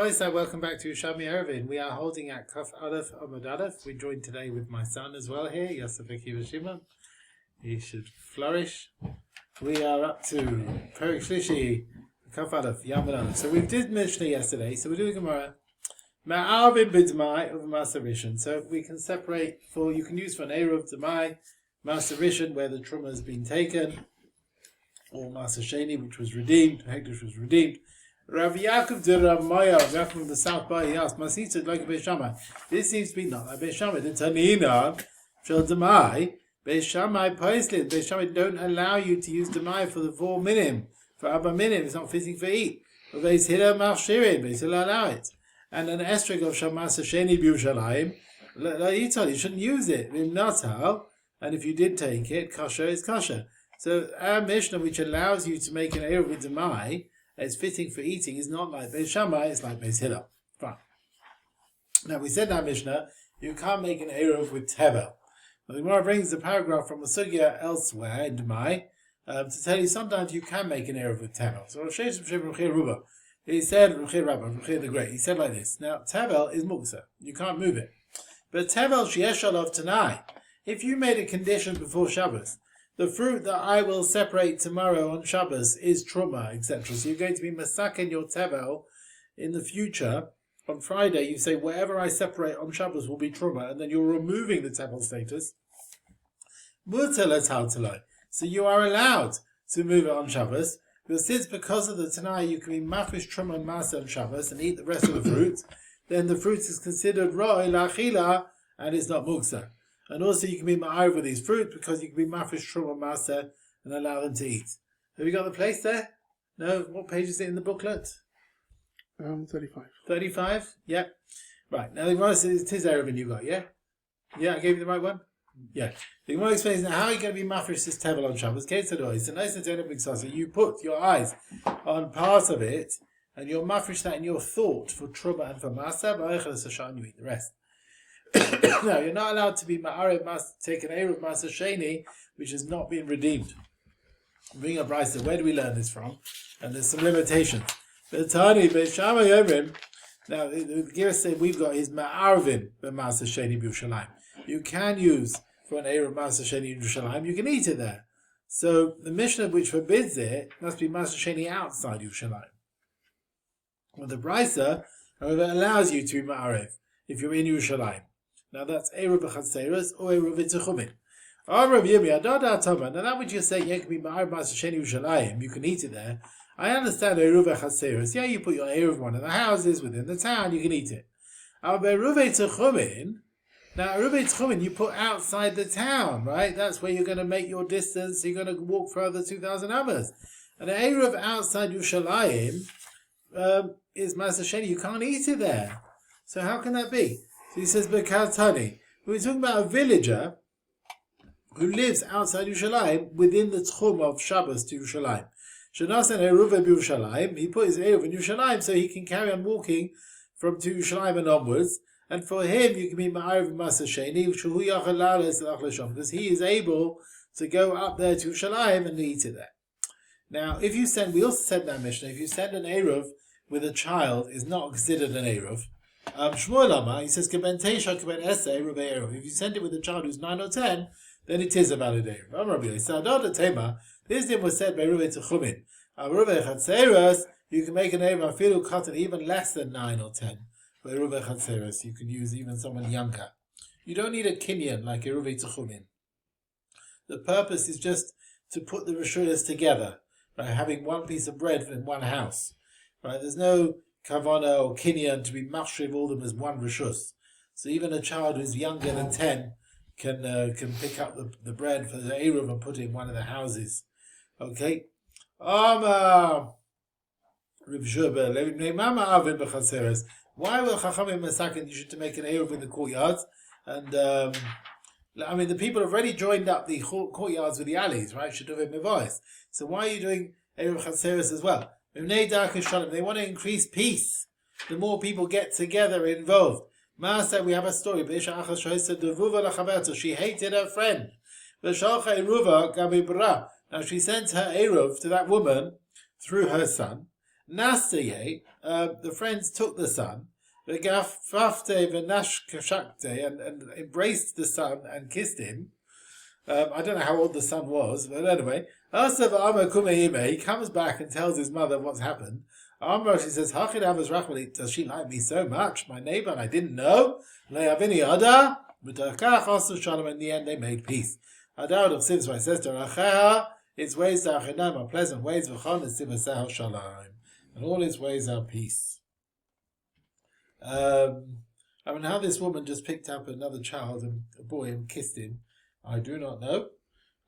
Hi, so welcome back to Yerushalmi Eruvin. We are holding at Kaf Aleph Amud Aleph. We're joined today with my son as well here, Yosef Akiva Shimon. He should flourish. We are up to Perik Shlishi, Kaf Aleph, Yamud Aleph. So we did Mishnah yesterday, so we're doing Gemara. Ma'arvin b'dmai of Maser Rishon. So we can separate you can use for an Eruv Dmai, Maser Rishon, where the Truma has been taken, or Maser Sheni, which was redeemed, Hekdesh was redeemed. Rav Yaakov de Ramaya, Yaakov from the South Bay, he asked, Masechet like Beis Shammai. This seems to be not like Beis Shammai. The Tanina, Shel Demai, Beis Shammai Paislin. Beis Shammai don't allow you to use Demai for the 4 minim. For Abba minim, it's not fitting for eat. But Beis Hillel Machshirin, Beis Hillel allow it. And an estrog of Shamas Sheni B'Yerushalayim, you shouldn't use it. Natal, and if you did take it, kosher is kosher. So our Mishnah, which allows you to make an Eruv with Demai, it's fitting for eating, is not like Beis Shammai, it's like Beis Hillel. Fine. Now we said in our Mishnah, you can't make an Eruv with Tevel. Now the Gemara brings the paragraph from a Sugya elsewhere in Demai to tell you sometimes you can make an Eruv with Tevel. So he said, the Great, he said like this. Now Tevel is Muksa, you can't move it. But Tevel Sheyesh Alav Tanai, if you made a condition before Shabbos, the fruit that I will separate tomorrow on Shabbos is Truma, etc. So you're going to be masakin your Tevel in the future. On Friday, you say, whatever I separate on Shabbos will be Truma, and then you're removing the Tevel status. So you are allowed to move it on Shabbos, because of the Tanai you can be mafresh Truma and Masa on Shabbos and eat the rest of the fruit, then the fruit is considered Roi Lachila, and it's not Muksa. And also you can be ma'ariv with these fruit because you can be mafresh truma maser and allow them to eat. Have you got the place there? No? What page is it in the booklet? 35. 35? Yep. Right. Now the Gemara says it is Eruvin you got, yeah? Yeah, I gave you the right one? Yeah. The Gemara explains now how are you going to be mafresh this tevel on Shabbos? So you put your eyes on part of it and you'll mafresh that in your thought for truma and for maser, but you eat the rest. No, you're not allowed to be ma'arev take an Eruv Maser Sheni, which has not been redeemed. Bring up Brisa. Where do we learn this from? And there's some limitations. B'tani Beis Shammai Yomrim. Now the Gira said we've got his ma'arvin b'Maser Sheni b'Yerushalayim. You can use for an Eruv Maser Sheni in Yerushalayim. You can eat it there. So the Mishnah which forbids it must be Maser Sheni outside Yerushalayim. Well, the Brisa, however, allows you to be ma'arev if you're in Yerushalayim. Now that's Eruv B'Chatzeres or Eruv B'Techumim. Now that which you say, you can be Ma'ar Maser Sheni Yerushalayim, you can eat it there. I understand Eruv B'Chatzeres. Yeah, you put your Eruv in one of the houses within the town, you can eat it. But Eruv B'Techumim, now Eruv B'Techumim you put outside the town, right? That's where you're going to make your distance, you're going to walk further 2,000 hours. And an Eruv outside Yerushalayim is Maser Sheni, you can't eat it there. So how can that be? So he says, Bekatani. We're talking about a villager who lives outside Yerushalayim within the tchum of Shabbos to Yerushalayim. Shanasan Eruv B'Yerushalayim. He put his Eruv in Yerushalayim so he can carry on walking from to Yerushalayim and onwards. And for him, you can be Ma'ariv Maser Sheni, because he is able to go up there to Yerushalayim and eat it there. Now, if you send, we also said in that Mishnah, if you send an Eruv with a child, is not considered an Eruv. Shmuel Amar, he says, if you send it with a child who's 9 or 10, then it is a valid Eruv. This thing was said by Eruvin Daf. You can make an Eruv afilu katan even less than 9 or 10. For Eruvin Daf, you can use even someone younger. You don't need a kinyan like Eruvin Daf. The purpose is just to put the rishuyas together by having one piece of bread in one house. Right? There's no Kavana or Kinyan to be mashriv all them as one rishus. So even a child who's younger than 10 can pick up the bread for the Eruv and put it in one of the houses. Okay? Why will Chachamim Masakin you should to make an Eruv in the courtyards? And the people have already joined up the courtyards with the alleys, right? So why are you doing Eruv Chatzeres as well? They want to increase peace. The more people get together involved. Master, we have a story. She hated her friend. Now she sent her Eruv to that woman through her son. Nastaye, the friends took the son, and embraced the son and kissed him. I don't know how old the son was, but anyway. He comes back and tells his mother what's happened. She says, does she like me so much, my neighbor, and I didn't know? In the end, they made peace. Its ways are pleasant ways, and all its ways are peace. How this woman just picked up another child, a boy, and kissed him, I do not know.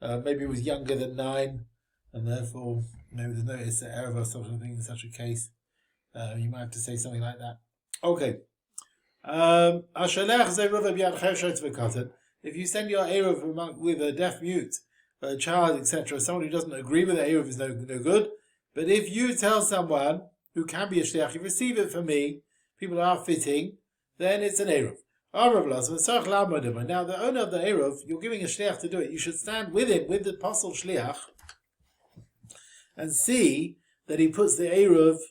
Maybe he was younger than 9, and therefore maybe there's no Eruv or something in such a case. You might have to say something like that. Okay. If you send your Eruv with a deaf mute, a child, etc., someone who doesn't agree with the Eruv is no good. But if you tell someone who can be a shliach, you receive it from me, people are fitting, then it's an Eruv. Now, the owner of the Eruv, you're giving a shliach to do it. You should stand with him, with the apostle shliach, and see that he puts the Eruv,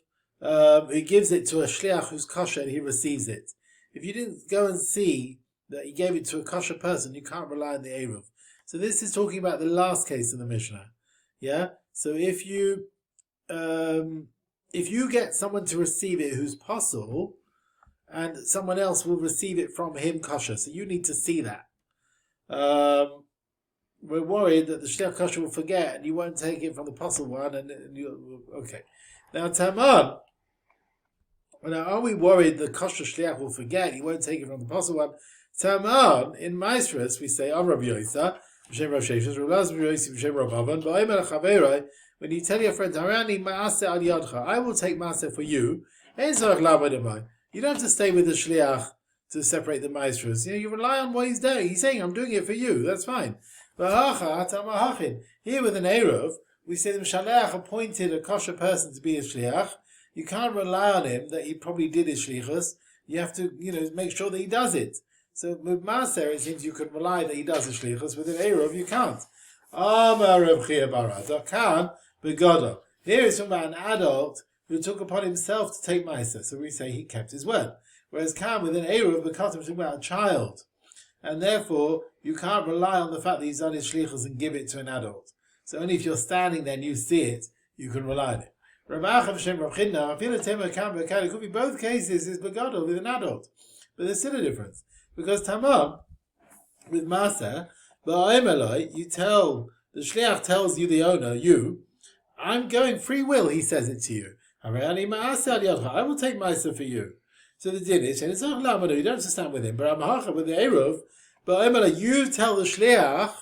he gives it to a shliach who's kosher and he receives it. If you didn't go and see that he gave it to a kosher person, you can't rely on the Eruv. So this is talking about the last case of the Mishnah. Yeah? So if you get someone to receive it who's apostle, and someone else will receive it from him kosher. So you need to see that. We're worried that the shliach kosher will forget and you won't take it from the apostle one. Okay. Now, Taman. Now, are we worried the kosher shliach will forget? He won't take it from the apostle one. Taman, in Maestros, we say, Am Rav Yoisa, B'Shem Rav Sheshes, Rav Laz B'Yoisi, B'Shem Rav Avan, B'Omer Chaveroi, when you tell your friend, Harani Ma'aseh Al Yadcha, I will take Ma'aseh for you. Ein Tzarech La'amod Emai. You don't have to stay with the shliach to separate the maestros. You rely on what he's doing. He's saying, I'm doing it for you. That's fine. Here with an Eruv, we say the Shaleach appointed a kosher person to be a shliach. You can't rely on him that he probably did his shlichus. You have to, make sure that he does it. So with Maser, it seems you can rely that he does his shlichus. With an Eruv, you can't. Here is from an adult who took upon himself to take Meiser. So we say he kept his word. Whereas Kam with an Eruv, because we're talking about a child. And therefore, you can't rely on the fact that he's done his shlichus and give it to an adult. So only if you're standing there and you see it, you can rely on it. It could be both cases is begadol with an adult. But there's still a difference. Because Tamam, with Maser, you tell, the shliach tells you, the owner, I'm going free will, he says it to you. I will take Meiser for you. So the din is, you don't have to stand with him, but with the Eruv, but you tell the shliach,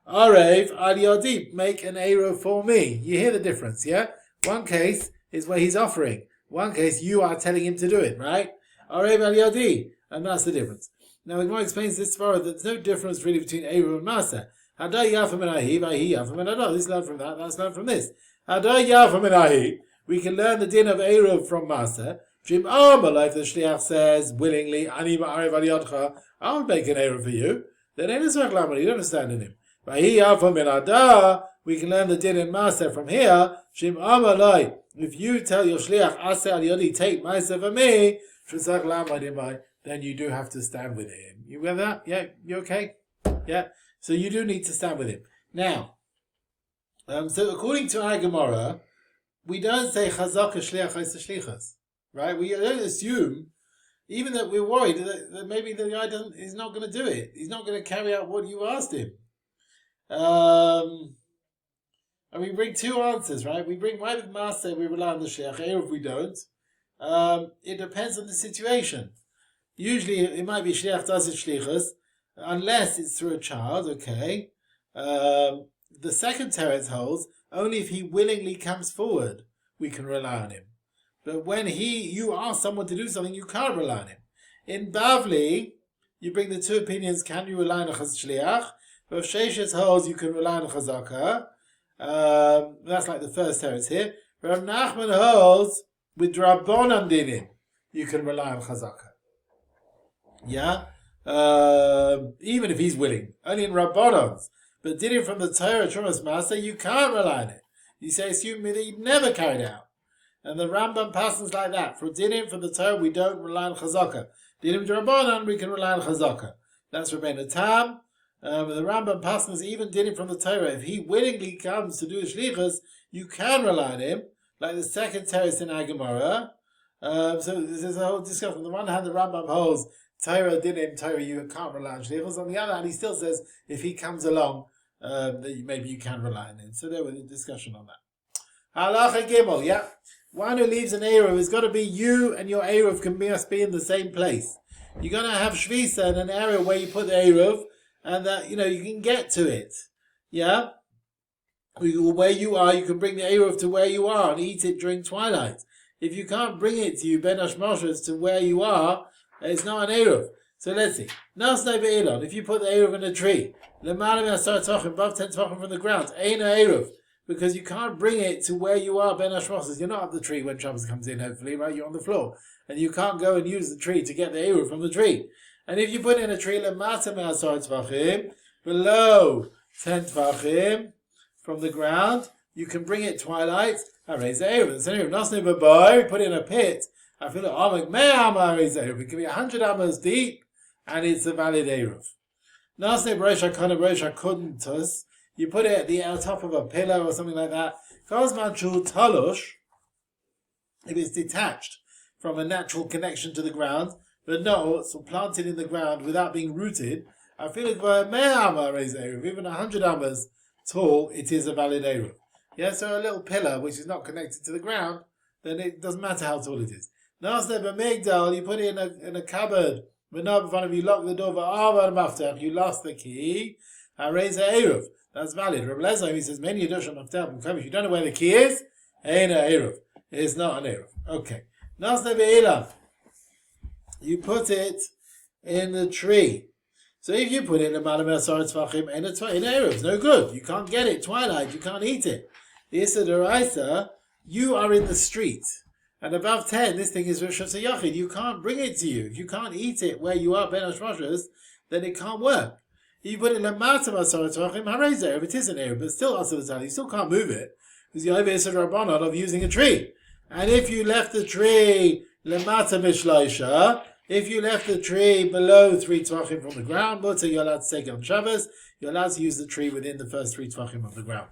Arev al yadi, make an Eruv for me. You hear the difference, yeah? One case is where he's offering. One case you are telling him to do it, right? Arev al yadi, and that's the difference. Now, the Gemara explains this far that there's no difference really between Eruv and Maser. Hadai yafam and ahi, vahi yafam and adah. This learned from that, that's learned from this. Hadai yafam and ahi. We can learn the din of Eruv from Maser. Jim Armalai, the Shliach says willingly, Ani ma'arev al yadcha, I'll make an Eruv for you. Then you don't understand in him. Vahi yafam and adah. We can learn the din in Maser from here. Jim Armalai, if you tell your Shliach, Aseh al yadi, take Maser for me, then you do have to stand with him. You with that? Yeah, you okay? Yeah. So you do need to stand with him. Now, so according to our Gemara, we don't say chazaka shliach shlichas, right? We don't assume, even that we're worried that maybe the guy is not going to do it. He's not going to carry out what you asked him. And we bring two answers, right? We bring why with Maser we rely on the shliach. If we don't, it depends on the situation. Usually, it might be shliach does his shlichus, unless it's through a child. Okay. The second teretz holds only if he willingly comes forward, we can rely on him. But when you ask someone to do something, you can't rely on him. In Bavli, you bring the two opinions: can you rely on a shliach? But if Sheshes holds, you can rely on a chazaka. That's like the first teretz here. Rav Nachman holds with Rabbanan dinim, you can rely on chazaka. Yeah, even if he's willing, only in Rabbanans. But dinim from the Torah Trumas Maser, you can't rely on it. You say, assume that he never carried out. And the Rambam passes like that. For dinim, for the Torah, we don't rely on chazaka. Dinim d'Rabbanan, we can rely on chazaka. That's Rabbeinu Tam. The Rambam passes even dinim from the Torah. If he willingly comes to do a shlichus, you can rely on him, like the second teres in Gemara. So there's a whole discussion. On the one hand, the Rambam holds Torah dinim, Torah you can't rely on shlichus. On the other hand, he still says if he comes along, maybe you can rely on him. So there was a discussion on that. Halacha Gimel, yeah. One who leaves an Eruv, it's got to be you and your Eruv can must be in the same place. You're going to have Shvisa in an area where you put the Eruv, and that, you can get to it. Yeah? Where you are, you can bring the Eruv to where you are and eat it during twilight. If you can't bring it to you, Ben Hashmoshes, to where you are, it's not an Eruv. So let's see. Nasnei be'ilon, if you put the Eruv in a tree, L'malam yasar tochim, above 10 tochim from the ground, ain't a Eruv. Because you can't bring it to where you are, Ben Hashmoshes. You're not up the tree when Shabbos comes in, hopefully, right? You're on the floor. And you can't go and use the tree to get the Eruv from the tree. And if you put it in a tree, L'mata me'asar tvachim, below 10 tvachim from the ground, you can bring it twilight, and raise the Eruv. It's an Eruv. Nasnei b'boy, put it in a pit, I feel like, it can be 100 amas deep, and it's a valid Eruv. Nasnei b'reisha kana b'reisha kuntus, you put it at the top of a pillar or something like that. Kozmanchu talush, if it's detached from a natural connection to the ground, but no, it's planted in the ground without being rooted, I feel like even 100 amas tall, it is a valid Eruv. Yeah, so a little pillar which is not connected to the ground, then it doesn't matter how tall it is. Nasne b'migdal, you put it in a cupboard, but not in front of you, lock the door, you lost the key, I raise the Eruv. That's valid. Rabbi Lezer, he says, many Yedusham Maftel, if you don't know where the key is, ain't an Eruv. It's not an Eruv. Okay. Nasne be'ilam. You put it in the tree. So if you put it in a Malam Asar Tzvachim, in Eruv, it's no good. You can't get it. Twilight, you can't eat it. The Issa D'Oraisa, you are in the street. And above 10, this thing is Rosh Hashanah. You can't bring it to you. If you can't eat it where you are, Ben Hashmoshes, then it can't work. You put it in Lamata Masar Tvachim, Harezer, if it is an Eruv, but still also the you still can't move it, because you have Issa Rabbanon of using a tree. And if you left the tree Lamata Mishlaisha, if you left the tree below 3 Tvachim from the ground, Mutter, you're allowed to take it on Shabbos, you're allowed to use the tree within the first 3 Tvachim of the ground.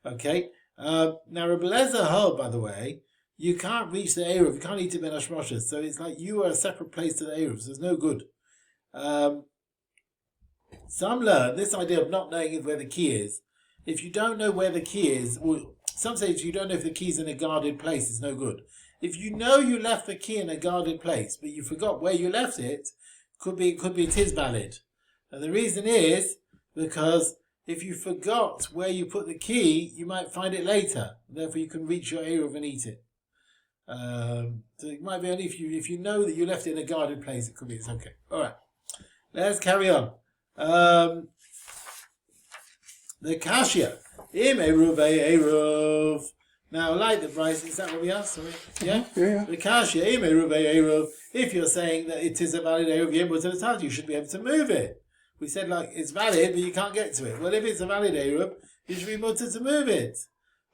Okay? Now Rabbi Lezer held, by the way, you can't reach the Eruv, you can't eat it Ben Hashmoshes, so it's like you are a separate place to the Eruv, so it's no good. Some learn this idea of not knowing where the key is. If you don't know where the key is, or some say if you don't know if the key is in a guarded place, it's no good. If you know you left the key in a guarded place, but you forgot where you left it, it is valid. And the reason is because if you forgot where you put the key, you might find it later. Therefore, you can reach your Eruv and eat it. So it might be only if you know that you left it in a guarded place, it's okay. All right, let's carry on. The Kashya. Im Eruv. Now, like the price, is that what we asked? Sorry. Yeah? Yeah. The Kashya. Im Eruv. If you're saying that it is a valid Eruv, you should be able to move it. We said, it's valid, but you can't get to it. Well, if it's a valid Eruv, you should be able to move it.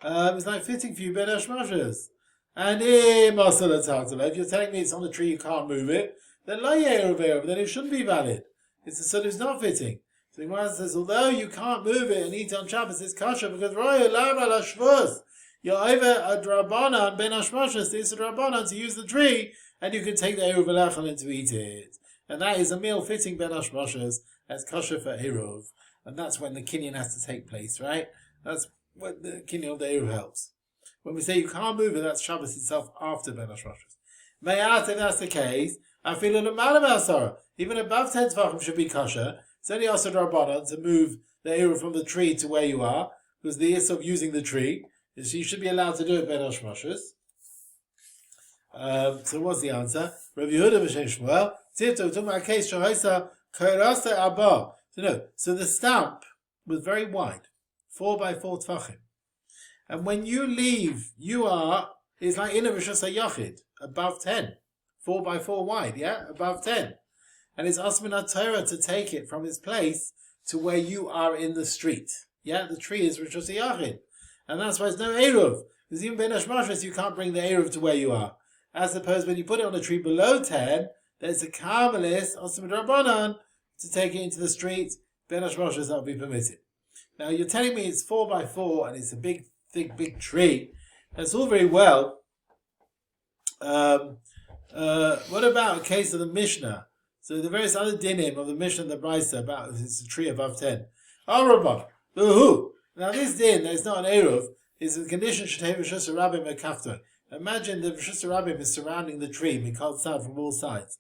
It's like fitting for you, Ben Hashmoshes. And if you're telling me it's on a tree, you can't move it, then then it shouldn't be valid. It's not fitting. So the Gemara says, although you can't move it and eat on Shabbos, it's kosher because you're over a drabanan ben hashmoshes, it's a drabanan to use the tree, and you can take the eruv elachon to eat it. And that is a meal fitting ben hashmoshes as kosher for eruv. And that's when the kinyan has to take place, right? That's when the kinyan of the eruv helps. When we say you can't move it, that's Shabbos itself after ben hashmoshes. Mayat, if that's the case, I feel in a malam even above 10 tvachim should be kosher. It's only also drabanan to move the eruv from the tree to where you are, because the issue of using the tree is you should be allowed to do it ben hashmoshes. So what's the answer? Rav Yehuda b'shem Shmuel. Tzirto, talking about a case shahoisa kairasa abba. So the stump was very wide, 4 by 4 tvachim, and when you leave, it's like in a rishus hayachid above 10, 4 by 4 wide, above 10. And it's Asmin Torah to take it from its place to where you are in the street. The tree is Rishus Yachid. And that's why it's no Eruv. Because even Ben Hashmashas, you can't bring the Eruv to where you are. As opposed when you put it on a tree below 10, there's a Karmelis, Osim Rabbanan, to take it into the street. Ben Hashmashas, that will be permitted. Now you're telling me it's 4 by 4 and it's a big, thick, big tree. That's all very well. What about a case of the Mishnah? So the various other dinim of the Mishnah and the Brisa about it's a tree above 10. Rabban, who? Now this din, there's not an Eruv, is a condition should have Rishus Rabbim Ekafto. Imagine the Rishus Rabbim is surrounding the tree, Mikal Tzad from all sides.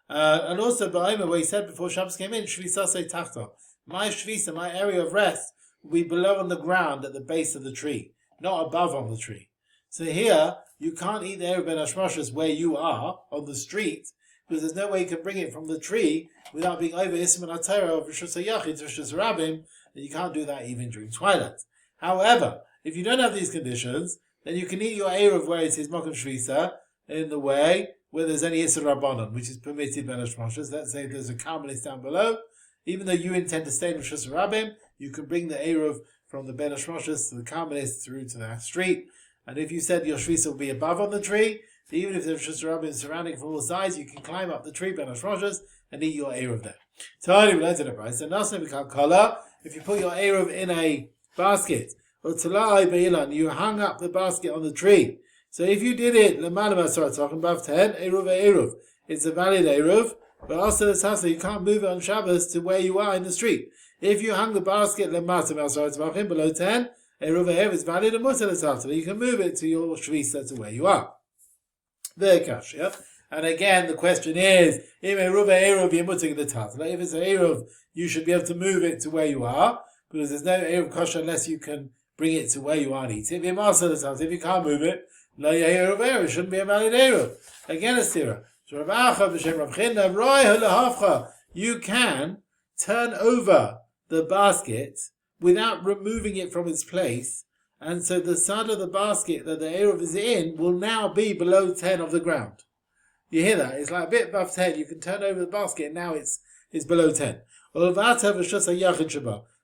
And also Ba'omer, where he said before Shabbos came in, Shvisase Tachto. My Shvisa, my area of rest, will be below on the ground at the base of the tree, not above on the tree. So here, you can't eat the Eruv Ben Hashmashas where you are, on the street, because there's no way you can bring it from the tree without being over Ism and Atara of Rishus HaYachid to Rishus Rabbim, and you can't do that even during twilight. However, if you don't have these conditions, then you can eat your Eruv where it is Mokum Shvisa, in the way where there's any Isser Rabbanon, which is permitted Ben Hashmashas. Let's say there's a Karmelis down below. Even though you intend to stay in Rishus Rabbim, you can bring the Eruv from the Ben Hashmashas to the Karmelis through to that street. And if you said your Shvisa will be above on the tree, even if there's Rishus Rabbim surrounding from all sides, you can climb up the tree, Ben Hashmashas, and eat your Eruv there. So we learned in the price. And also we can't color. If you put your Eruv in a basket, or you hung up the basket on the tree. So if you did it, above 10, Eruv, it's a valid Eruv, but also the Tasa, you can't move it on Shabbos to where you are in the street. If you hung the basket below 10, Eruv is valid and Mutter, you can move it to your Shvisa to where you are. Very cash, yeah? And again, the question is, if it's an Eruv, you should be able to move it to where you are, because there's no Eruv kosher unless you can bring it to where you are and eat it. If you can't move it, it shouldn't be a valid Eruv. Again, a stira. You can turn over the basket without removing it from its place, and so the side of the basket that the Eruv is in will now be below 10 of the ground. You hear that? It's like a bit above 10. You can turn over the basket and now it's below 10.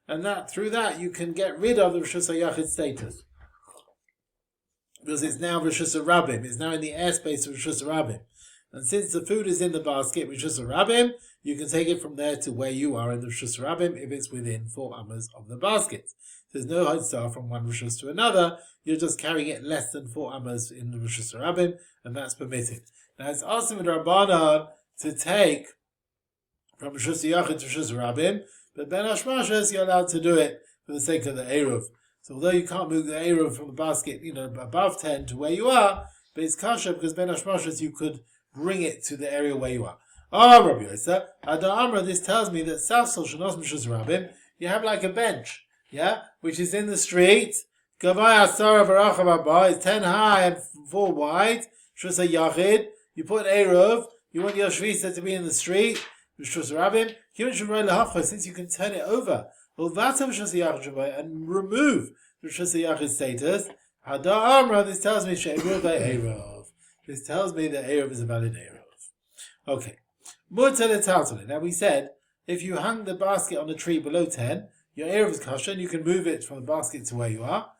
And that through that you can get rid of the Rishus HaYachid status. Because it's now Rishus Rabbim. It's now in the airspace of Rishus Rabbim. And since the food is in the basket, Rishus Rabbim, you can take it from there to where you are in the Rishus Rabbim if it's within 4 amas of the basket. There's no Hotzah from one Rishus to another. You're just carrying it less than 4 amas in the Rishus Rabbim, and that's permitted. Now it's awesome in Rabbanan to take from Rishus HaYachid to Rishus Rabbim, but Ben Hashmashas, you're allowed to do it for the sake of the Eruv. So although you can't move the Eruv from the basket, above 10 to where you are, but it's kasha because Ben Hashmashas, you could bring it to the area where you are. Oh, Rabbi Yosef, Ada Amra, this tells me that Safsol Shanos Mishus Rabbim, you have like a bench, which is in the street. Gavai Asara Baracham Abba is 10 high and 4 wide. Shus HaYachid, you put Eruv, you want your Shvisa to be in the street. Rishus Rabbim, since you can turn it over, and remove Rishus HaYachid status. Hada Amra, this tells me Eruv. This tells me that Eruv is a valid Eruv. Okay. Now we said, if you hung the basket on the tree below 10, your Eruv is kosher, and you can move it from the basket to where you are.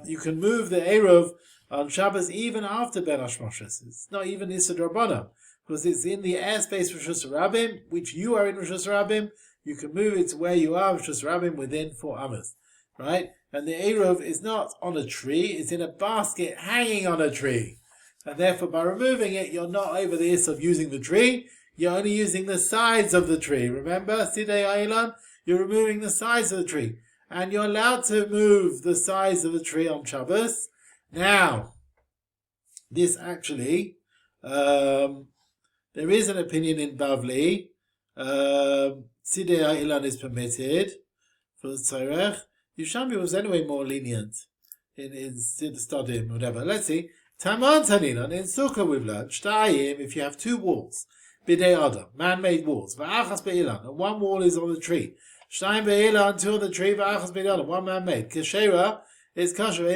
You can move the Eruv on Shabbos even after Ben Hashmashas. It's not even Issa D'Rabbanan. Because it's in the airspace of Rishus Rabbim, which you are in Rishus Rabbim, you can move it to where you are, Rishus Rabbim, within 4 amas. Right? And the Eruv is not on a tree, it's in a basket hanging on a tree. And therefore, by removing it, you're not over the issue of using the tree, you're only using the sides of the tree. Remember, Sidei Ailan? You're removing the sides of the tree. And you're allowed to move the sides of the tree on Shabbos. Now, this actually, there is an opinion in Bavli. Sidei Ilan is permitted for the Tzarech. Yerushalmi was anyway more lenient in Stadim, whatever. Let's see. Taman Tanilan, in Sukkah we've learned, Shtayim, if you have 2 walls, Bidei Adam, man-made walls, V'achas Be'ilan, and 1 wall is on the tree. Shtayim Be'ilan, 2 on the tree, V'achas Be'ilan, 1 man-made. Keshera is kasher,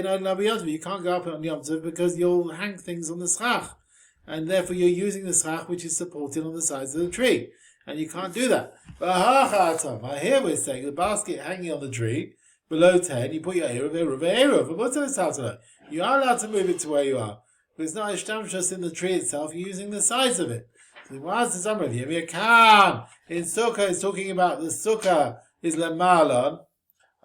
you can't go up on Yom Tov because you'll hang things on the schach. And therefore you're using the schach which is supported on the sides of the tree. And you can't do that. But here we're saying the basket hanging on the tree, below 10, you put your Eruv. You are allowed to move it to where you are. But it's not ishtamshus in the tree itself, you're using the sides of it. So what's the summary here? In Sukkah, it's talking about the Sukkah is lemalon,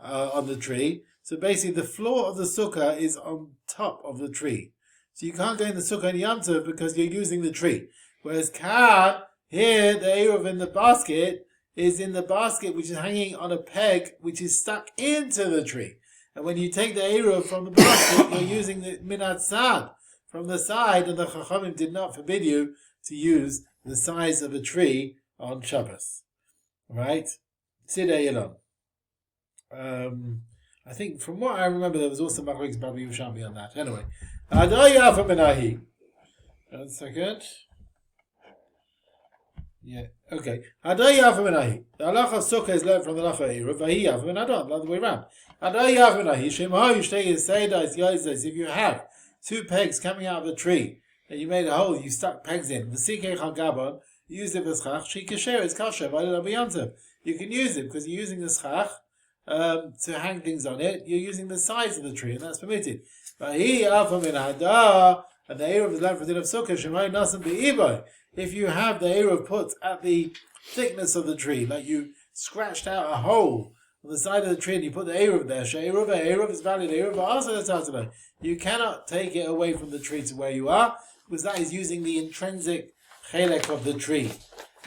on the tree. So basically the floor of the Sukkah is on top of the tree. So you can't go in the Sukkah in Yom Tov because you're using the tree. Whereas Kan, here, the Eruv in the basket is in the basket which is hanging on a peg which is stuck into the tree. And when you take the Eruv from the basket, you're using the Minat Sad from the side, and the Chachamim did not forbid you to use the size of a tree on Shabbos. Right? Sidei Yilon. I think from what I remember there was also Machlokes Rabbi Yerushalmi on that. Anyway. Adai Yafa Menahi. 1 second. Yeah, okay. Adai Yafa Menahi. The halacha of Sukkah is learned from the halacha of Eruv. Vahi Yafa Menadon, the other way around. Adai Yafa Menahi. Shemha Yushtei Yiseidas Yosef. If you have 2 pegs coming out of a tree and you made a hole, you stuck pegs in. V'sikei chal gabon. Use it with schach. Shikasher is kasher. You can use it because you're using the schach to hang things on it. You're using the sides of the tree, and that's permitted. But he alpha min hada, and the Eruv is learned from the din of Sukkah. Shemai nasan be'iboy. If you have the Eruv put at the thickness of the tree, like you scratched out a hole on the side of the tree and you put the Eruv there, Eruv is valid. Eruv also the you cannot take it away from the tree to where you are, because that is using the intrinsic chelek of the tree.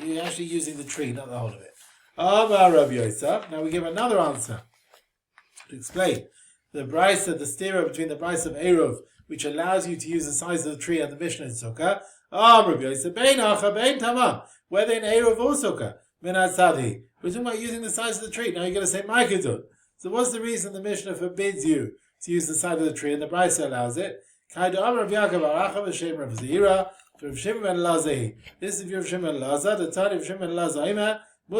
You're actually using the tree, not the whole of it. Amar Rabbi Yosef. Now we give another answer to explain the brisa, the stira between the brisa of Eruv, which allows you to use the size of the tree, and the Mishnah in Sukkah. Rabbi Yosef, bein acha, bein tamam. Whether in Eruv or Sukkah, minat sadi. We're talking about using the size of the tree. Now you're going to say ma'ikidun. So what's the reason the Mishnah forbids you to use the side of the tree, and the brisa allows it? Kaidu Amar Rabbi Yaakov Aracha v'shem Rav Zira. Rav Shimon ben Elazar. This is Rav Shimon ben Elazar. The Tani Rav Shimon ben Elazar. You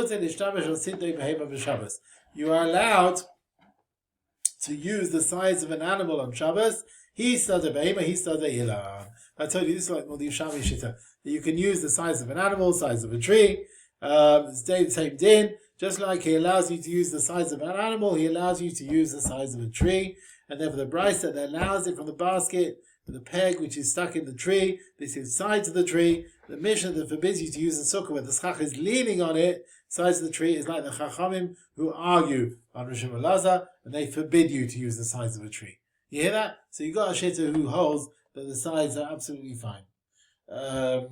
are allowed to use the size of an animal on Shabbos. He started behema, he started ilan. I told you this is like the Yerushalmi shita. You can use the size of an animal, size of a tree. It's the same din. Just like he allows you to use the size of an animal, he allows you to use the size of a tree. And then for the brisa that allows it from the basket, with the peg which is stuck in the tree, this is sides of the tree. The Mishnah that forbids you to use the sukkah where the schach is leaning on it, sides of the tree, is like the Chachamim who argue on Rosh Hashanah, and they forbid you to use the sides of a tree. You hear that? So you got a shitta who holds that the sides are absolutely fine. The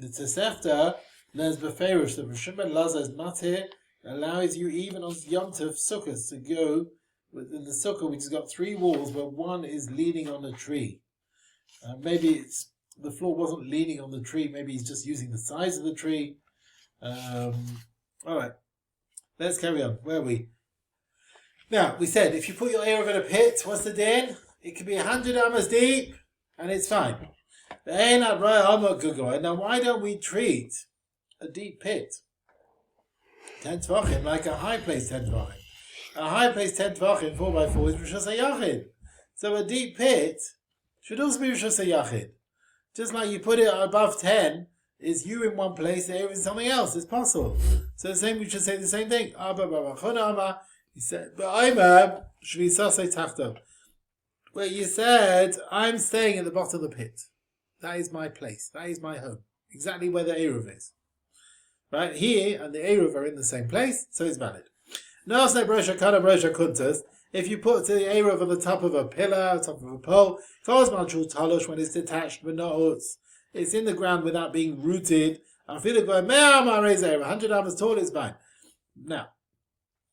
Tosefta learns beferish that Rosh Hashanah's matir allows you even on Yom Tov sukkahs to go within the sukkah which has got 3 walls where one is leaning on a tree. Maybe the floor wasn't leaning on the tree, maybe he's just using the size of the tree. Alright, let's carry on. Where are we? Now, we said if you put your Eruv in a pit, what's the din? It could be 100 amas deep, and it's fine. Now, why don't we treat a deep pit 10 tvachim like a high place 10 tvachim? A high place 10 tvachim 4x4 is Rosh Hashanah. So a deep pit should also be Rosh Hashanah. Just like you put it above 10, is you in one place, there is something else. It's possible. So the same, we should say the same thing. He said, but where you said, I'm staying at the bottom of the pit. That is my place. That is my home. Exactly where the Eruv is. Right? Here and the Eruv are in the same place, so it's valid. If you put the Eruv on the top of a pillar, top of a pole, when it's detached, but not it's in the ground without being rooted. I feel it going 100 amas tall is fine. Now,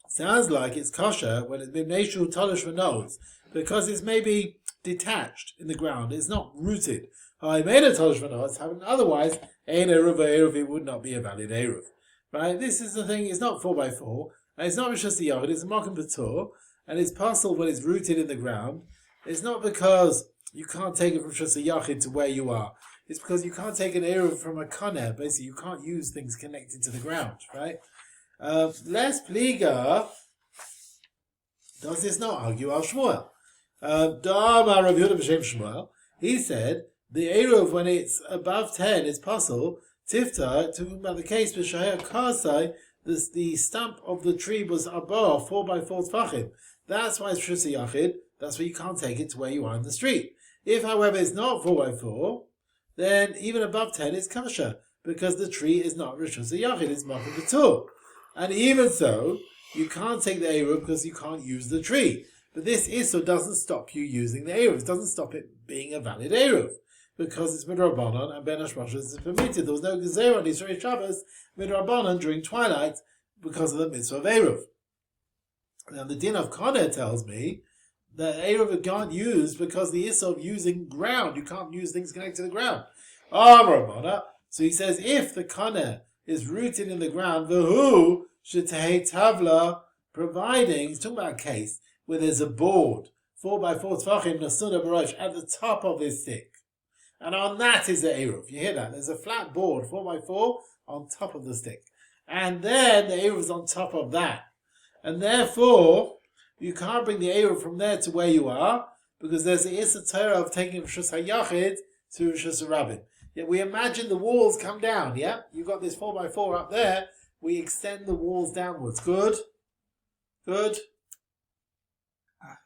sounds like it's kosher when it's been nashul talish for nose, because it's maybe detached in the ground. It's not rooted. I made a talish for nose. Otherwise, ein eruv it would not be a valid eruv. Right? This is the thing. It's not 4x4, and it's not Rosh Hashanah. It's a makom b'tor, and it's possible when it's rooted in the ground. It's not because you can't take it from Rosh Hashanah to where you are. It's because you can't take an eruv from a koner. Basically, you can't use things connected to the ground, right? Les Pliga does this not argue Al Shmuel? He said the eruv when it's above 10 is possible. Tifta, talking about the case with Shahir Karsai, the stump of the tree was above 4x4 tfachim. That's why it's Shus Yachid. That's why you can't take it to where you are in the street. If, however, it's not 4x4, then even above 10 is kosher, because the tree is not Rishus Yachid, it's Makom B'Tur. And even so, you can't take the Eruv because you can't use the tree. But this Issur doesn't stop you using the Eruv. It doesn't stop it being a valid Eruv, because it's Midrabanan and Ben Hashmashas is permitted. There was no Gezerah on Yisrael Shabbos Midrabanan during twilight because of the mitzvah of Eruv. Now the din of Cohen tells me that Eruv can't use because the Issur of using ground. You can't use things connected to the ground. So he says if the Cohen is rooted in the ground, V'hu Shetei Tavla, providing, he's talking about a case where there's a board, 4x4 Tvachim Nasuda Barosh, at the top of this stick. And on that is the Eruv. You hear that? There's a flat board, 4x4, on top of the stick. And then the Eruv is on top of that. And therefore, you can't bring the Eruv from there to where you are, because there's the Issur Torah of taking Rishus HaYachid to Rishus HaRabim. Yet we imagine the walls come down, yeah? You've got this 4x4 up there, we extend the walls downwards. Good? Good?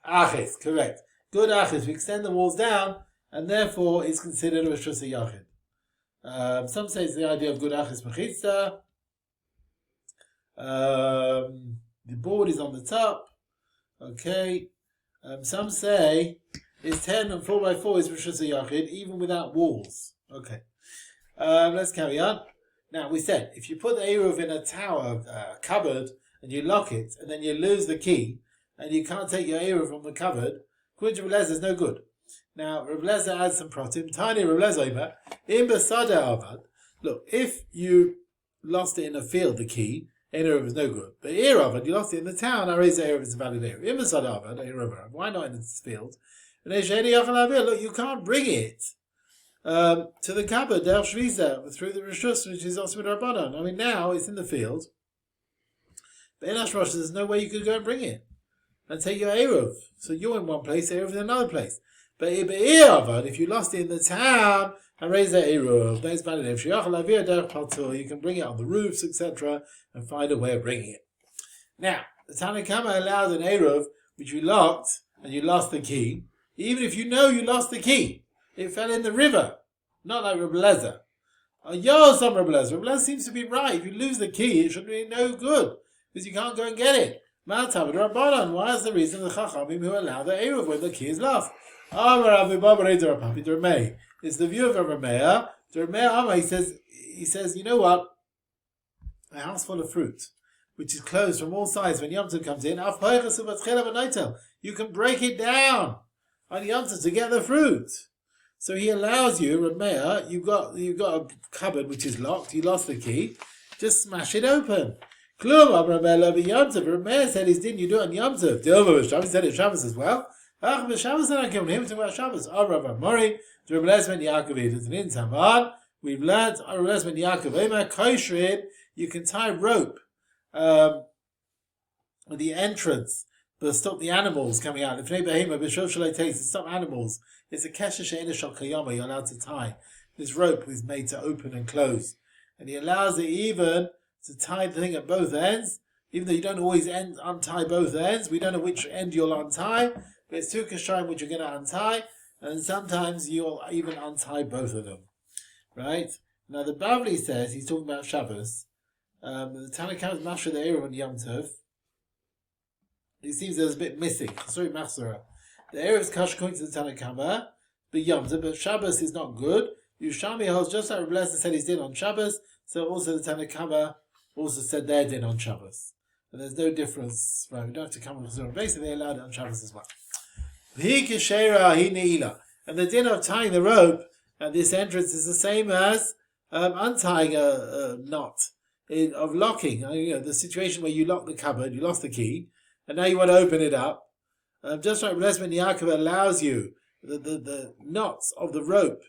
Achis, correct. Good achis. We extend the walls down, and therefore it's considered a Rishus HaYachid. Some say it's the idea of good achis mechitza. The board is on the top. Okay. Some say it's 10 and 4x4 is Rishus HaYachid, even without walls. Okay. Let's carry on. Now, we said, if you put the Eruv in a tower, cupboard, and you lock it, and then you lose the key, and you can't take your Eruv from the cupboard, according to Reb Lezer, is no good. Now, Reb Lezer adds some protim. Tiny Reb Lezer, in Besada Avad. Look, if you lost it in a field, the key, Eruv is no good. But Eruvin, you lost it in the town, Arez Eruv is a valid Eruv. In Besada Avad, Eruvin, why not in this field? Look, you can't bring it to the cupboard, through the Rishus, which is also with Rabbanon. I mean, now it's in the field. But in Ashrosh, there's no way you could go and bring it and take your Eruv. So you're in one place, Eruv in another place. But if you lost it in the town, and raise that Eruv, that's valid. You can bring it on the roofs, etc., and find a way of bringing it. Now, the Tanakhama allowed an Eruv which you locked and you lost the key, even if you know you lost the key. It fell in the river, not like Reb Lezer. Reb Lezer seems to be right. If you lose the key, it should be no good, because you can't go and get it. Why is the reason the Chachamim who allow the Eruv when the key is lost? It's the view of Rameya. He says, you know what? A house full of fruit, which is closed from all sides when Yom Tov comes in, you can break it down on Yom Tov to get the fruit. So he allows you, Rameya, you've got a cupboard which is locked, you lost the key, just smash it open. Rameya said his din, you do it on Yom Tov. He said it Shabbos as well. Shabbos and I came him to about Shabbos. Mori, to Rebbeles ben Yaakov, it's an in Tamar. We've learned Rebbeles ben Yaakov, you can tie rope at the entrance to stop the animals coming out. If to stop animals, it's a kesher she'ena shel kayama, you're allowed to tie. This rope is made to open and close. And he allows it even to tie the thing at both ends, even though you don't always untie both ends. We don't know which end you'll untie, but it's two kashayim which you're going to untie, and sometimes you'll even untie both of them. Right? Now the Bavli says, he's talking about Shabbos, the Tanakhama is Masechet Eruvin on Yom Tov. It seems there's a bit missing. Sorry, Machzora. The Eruv is kash according to the Tanakhama, but Yom Tov, but Shabbos is not good. Yerushalmi holds just like Reb Lezer said he's din on Shabbos, so also the Tanakhama also said they're din on Shabbos. And there's no difference, right? We don't have to come with basically they allowed it on Shabbos as well. And the din of tying the rope at this entrance is the same as untying a knot of locking. The situation where you lock the cupboard, you lost the key, and now you want to open it up. Just like Rebbeles ben Yaakov allows you the knots of the rope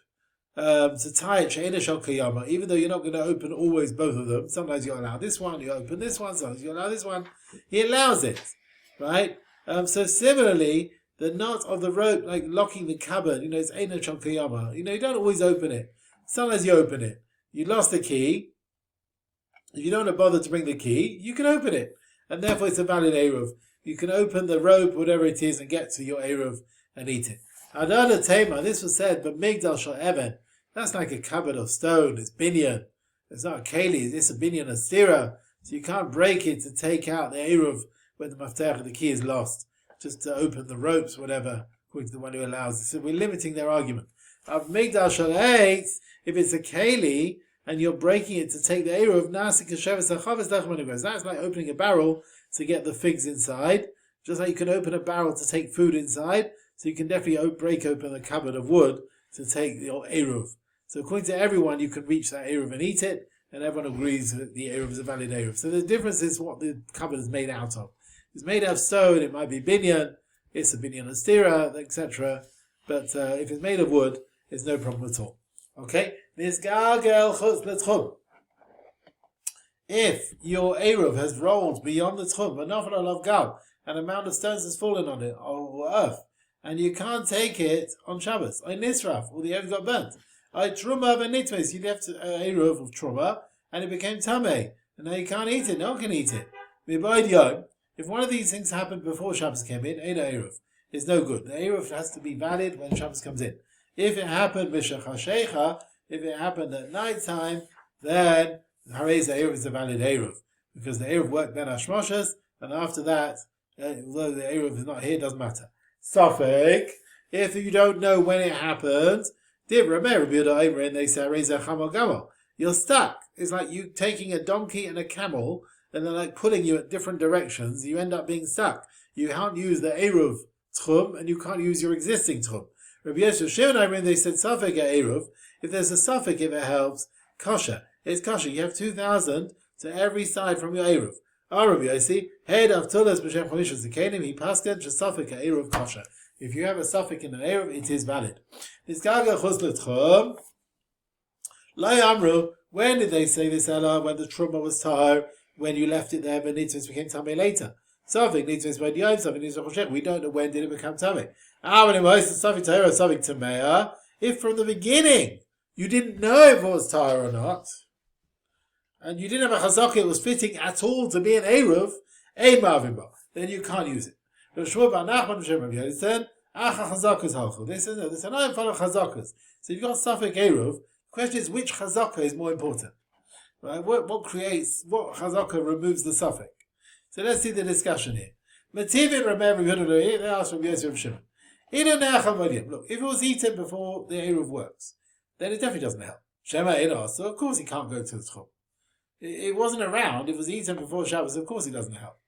to tie it she'ena shel kayama, even though you're not going to open always both of them. Sometimes you allow this one, you open this one, sometimes you allow this one. He allows it, right? So similarly, the knot of the rope, like locking the cupboard, it's she'ena shel kayama. You don't always open it. Sometimes you open it. You lost the key. If you don't want to bother to bring the key, you can open it, and therefore it's a valid Eruv. you can open the rope, whatever it is, and get to your Eruv and eat it. Adada Tema, this was said, but Migdal Shal Eben, that's like a cupboard of stone, it's binyan. It's not a keli, it's a binyan, a stira. So you can't break it to take out the Eruv when the Maftech, the key is lost. Just to open the ropes, whatever, according to the one who allows it. So we're limiting their argument. Of Migdal Shal Eitz, if it's a keli, and you're breaking it to take the Eruv, that's like opening a barrel to get the figs inside. Just like you can open a barrel to take food inside, so you can definitely break open a cupboard of wood to take your Eruv. So according to everyone, you can reach that Eruv and eat it, and everyone agrees that the Eruv is a valid Eruv. So the difference is what the cupboard is made out of. If it's made out of stone, it might be binyan, it's a binyan astira, etc. But if it's made of wood, it's no problem at all. Okay? If your Eruv has rolled beyond the tchum, and a mound of stones has fallen on it, or earth, and you can't take it on Shabbos, or Nisraf, or the Eruv got burnt. Truma v'nitmes, you left Eruv of Truma, and it became Tameh, and now you can't eat it, no one can eat it. If one of these things happened before Shabbos came in, Eina Eruv, it's no good. The Eruv has to be valid when Shabbos comes in. If it happened b'shachashecha, if it happened at night time, then Harez Eruv is a valid Eruv, because the Eruv worked then Hashmoshes, and after that, although the Eruv is not here, it doesn't matter. Safek, if you don't know when it happened, you're stuck. It's like you taking a donkey and a camel, and they're like pulling you at different directions. You end up being stuck. You can't use the Eruv tchum, and you can't use your existing tchum. Rabbi Yosef Shimon, they said Safek Eruv. If there's a Safek, if it helps, kosher. It's kosher. You have 2,000 to every side from your Eruv. Rabbi Yosef, head of Tulas b'Shem Chamishas Zekanim, he pasken to Safek Eruv kosher. If you have a suffix in an Eruv, it is valid. When did they say this, Ella? When the Truma was tahor, when you left it there, but Nitzvahs became Tameh later. Suffix, Nitzvahs by Yom, suffix, Nitzvahs. We don't know when did it become Tameh. When it was the suffix tahor, suffix Tameh, if from the beginning you didn't know if it was tahor or not, and you didn't have a chazaka, it was fitting at all to be an Eruv, then you can't use it. They said, I am follow chazakas. So you've got Safek Eruv. The question is, which chazaka is more important? Right? What chazaka removes the suffix? So let's see the discussion here. Look, if it was eaten before the Eruv works, then it definitely doesn't help. So of course he can't go to the tchum. It wasn't around, it was eaten before Shabbos, so of course it doesn't help.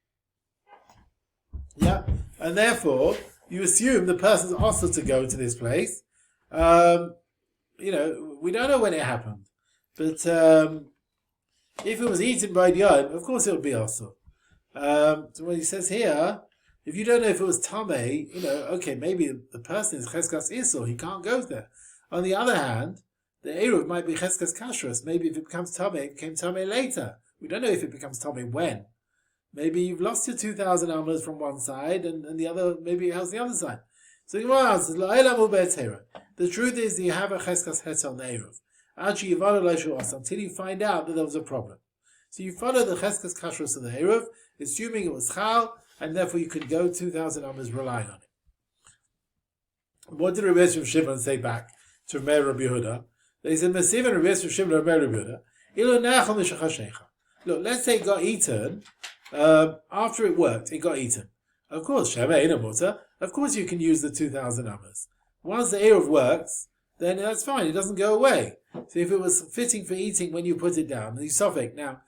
Yeah, and therefore you assume the person's also to go to this place. We don't know when it happened, but if it was eaten by Yom, of course it would be also. So what he says here, if you don't know if it was Tameh, okay, maybe the person is Cheskas Isur, he can't go there. On the other hand, the Eruv might be Cheskas Kashrus. Maybe if it becomes Tameh, it became Tameh later. We don't know if it becomes Tameh when. Maybe you've lost your 2,000 amas from one side, and the other, maybe it helps the other side. So the truth is that you have a cheskas het on the Eruv. Until you find out that there was a problem. So you follow the cheskas kashrus of the Eruv, assuming it was chal, and therefore you could go 2,000 amas relying on it. What did Rabbi Yosef Shimon say back to Rabbi Yehuda? They said, Rabbi Yosef Shimon Rabbi Yehuda, look, let's say it got eaten. After it worked, it got eaten. Of course, of course you can use the 2,000 amas. Once the Eruv works, then that's fine, it doesn't go away. So if it was fitting for eating when you put it down, the Sofek, now,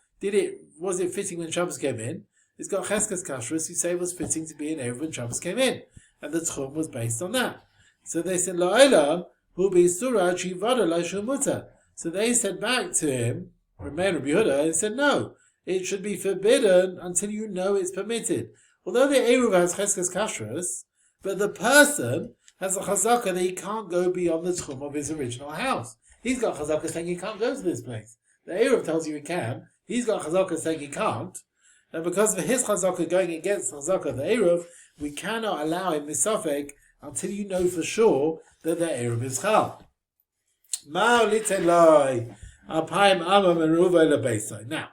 was it fitting when Shabbos came in? It's got Cheskas Kashrus, you say it was fitting to be an Eruv when Shabbos came in. And the Tchum was based on that. So they said, La'olam, hu b'isura chivada la'shum muta. So they said back to him, Rabbi Yehuda, and said, no, it should be forbidden until you know it's permitted. Although the Eruv has Cheskas Kashrus, but the person has a chazaka that he can't go beyond the tchum of his original house. He's got chazaka saying he can't go to this place. The Eruv tells you he can. He's got chazaka saying he can't. And because of his chazaka going against the chazaka of the Eruv, we cannot allow him misafek until you know for sure that the Eruv is chal. Now,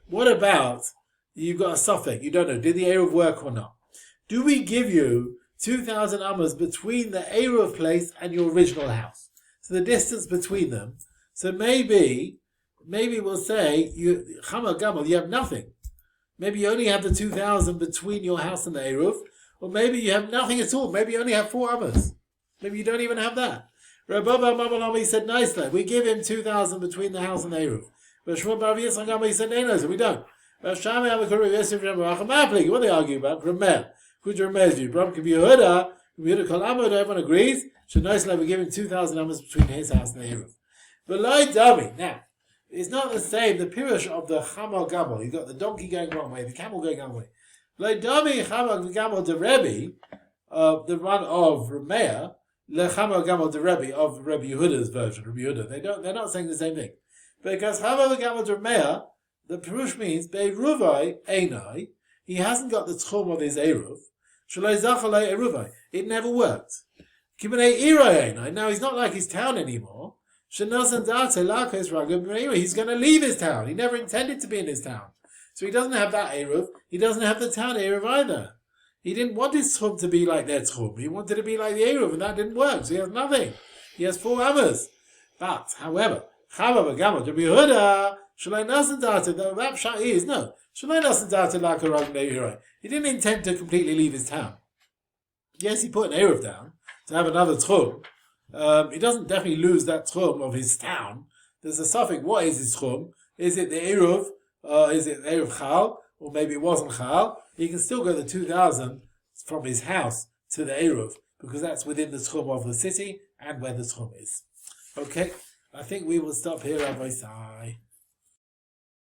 what about, you've got a suffix, you don't know, did the Eruv work or not? do we give you 2,000 amas between the Eruv place and your original house? So the distance between them. So maybe we'll say, Chama Gamal, you have nothing. Maybe you only have the 2,000 between your house and the Eruv, or maybe you have nothing at all. Maybe you only have 4 amas. Maybe you don't even have that. Rabba Mamalami said nicely, we give him 2,000 between the house and the Eruv. But Shmuel Bar Yitzchok Gama said no, so we don't. Yerushalmi Amakuru Yosef Remach Maplik. What are they argue about? Ramel. Who's Ramel view? Bram can be Yehuda. Yehuda Kol Amod. Everyone agrees. Should nicely we give him 2,000 amas between his house and the Eruv. But Loi Dami. Now, it's not the same. The pirush of the Chamal Gamal. You've got the donkey going one way, the camel going one way. Loi Dami Chamal Gamal the Rebbe, the one of Rameh. Le Chamal Gamal the Rebbe of Rebbe Yehuda's version. Rebbe Yehuda. They're not saying the same thing. Because Chamal Gamal the Rameh, the pirush means Beiruvai Einai. He hasn't got the tchum of his Eruv. Shalei Zachalei Eruvai. It never worked. Kibanei Irai Einai. Now he's not like his town anymore. He's going to leave his town. He never intended to be in his town. So he doesn't have that Eruv. He doesn't have the town Eruv either. He didn't want his tchum to be like their tchum. He wanted to be like the Eruv, and that didn't work. So he has nothing. He has 4 amas. But, however, Chava V'Gamad Rabbi Yehuda Shalai Nasan Data, the Rapsha is, no. Shalai Nasan Data like a Rag Neiroi. He didn't intend to completely leave his town. Yes, he put an Eruv down to have another tchum. He doesn't definitely lose that tchum of his town. There's a suffix. What is his tchum? Is it the Eruv? Is it Eruv Chal? Or maybe it wasn't Chal. He can still go the 2,000 from his house to the Eruv, because that's within the tchum of the city and where the tchum is. Okay, I think we will stop here, Rabbi Sai.